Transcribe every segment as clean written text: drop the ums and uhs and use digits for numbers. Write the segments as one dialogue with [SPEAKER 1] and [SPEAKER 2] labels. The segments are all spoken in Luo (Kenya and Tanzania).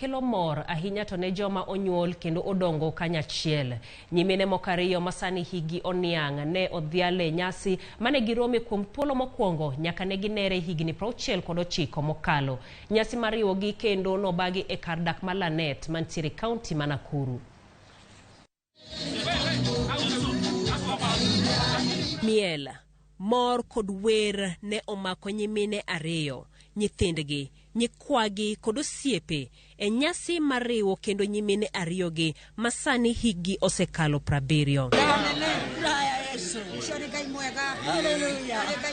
[SPEAKER 1] Kelo mor ahinya to ne joma onyuol kendo odongo kanyachiel. Nyimine mokariyo masani higi oniang' ne odhiale nyasi mane girome kuom thuolo mokwongo nyaka ne ginere higni 69 mokalo. Nyasi mariwogi kendo nobagi e kar dak ma Lanet mantiere kaunti ma Nakuru. Miel, mor kod wer ne omako nyimine ariyo, nyithindgi, nyikwagi kod osiepe e nyasi mariwo kendo nyimine ariyogi masani higi osekalo 70.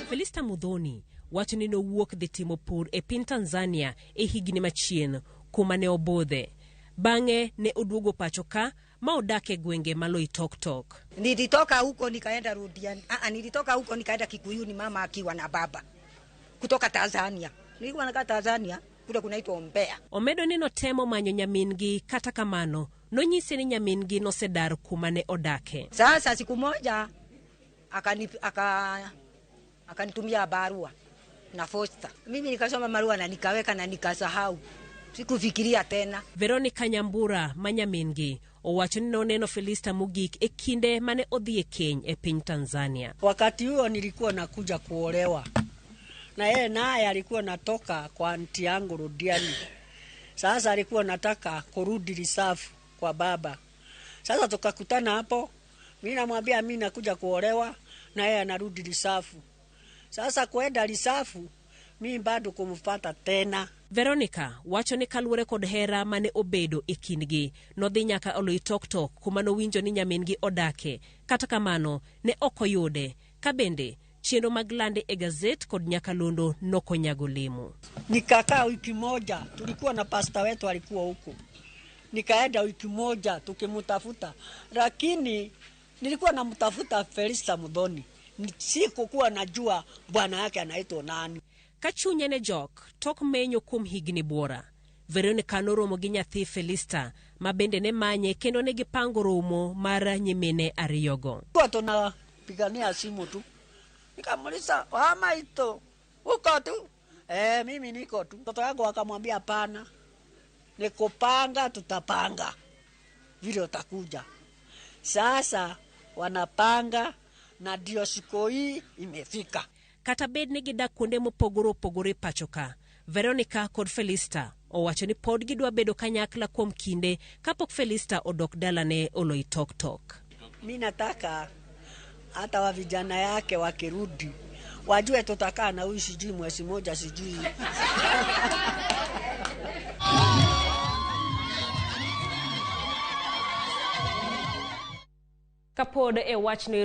[SPEAKER 1] Felista Mudhoni wacho ni nowuok dhi timo pur e piny Tanzania e higni machien kuma ne obodhe. Bang'e ne oduogo pacho ka ma odak e gwenge ma Loitoktok.
[SPEAKER 2] Nilitoka huko nikaenda Rudiani. Nilitoka huko nikaenda Kikuyuni mama akiwa na baba. Kutoka Tanzania. Nilikuwa nakaa Tanzania kule kunaitwa Mbeya.
[SPEAKER 1] Omedo ni notemo manyo nyamingi kata kamano nonyise ni nyamingi nosedar kuma ne odake.
[SPEAKER 2] Sasa siku moja akanitumia barua na posta. Mimi nikasoma barua na nikaweka na nikasahau. Sikufikiria tena.
[SPEAKER 1] Veronica Nyambura manyamingi owacho ni noneno Felista mogik e kinde mane odhi e keny e piny Tanzania.
[SPEAKER 3] Wakati huo nilikuwa nakuja kuolewa. Na yeye naye alikuwa natoka kwa anti yangu Rudiani. Sasa alikuwa nataka kurudi risafu kwa baba. Sasa tukakutana hapo. Mimi namwambia mimi nakuja kuolewa na yeye anarudi risafu. Sasa kwenda risafu mimi bado kumfuata tena.
[SPEAKER 1] Veronica wacho ni kaluwore kod hera mane obedo e kindgi nodhi nyaka Oloitoktok kuma nowinjo ni nyamingi odake. Kata kamano ne okoyude. Kabende chenro mag lande e gazet kod nyakalondo nokonyago lemo.
[SPEAKER 3] Nikakaa wiki moja, tulikuwa na pasta wetu alikuwa huko. Nikaenda wiki moja tukimtafuta, lakini nilikuwa namtafuta Felista Mudhoni. Sikukuwa najua bwana yake anaitwa nani.
[SPEAKER 1] Kachunya ne jok tok menyo kum higni bora. Veronica noromo gi nyathi Felista ma bende ne manye kendo ne gipango romo mar nyimine ariyogo.
[SPEAKER 3] Kwa tunapigania simu tu. Nikamuliza, "Mama ito, uko tu?" Mimi niko tu. Mtoto wangu akamwambia hapana. Nikupanga tutapanga. Vile utakuja. Sasa wanapanga na ndio siku hii imefika.
[SPEAKER 1] Kata bed ni gidak kuonde mopogore pachoka. Veronica kod Felista owacho ni pod gidwa bedo kanyakla kuom kinde kapok Felista odok dalane Oloitoktok.
[SPEAKER 3] Mimi nataka hata wa vijana yake wakirudi wajue tutakaa na huyu sijui mwezi moja sijui.
[SPEAKER 1] Kapod e wach no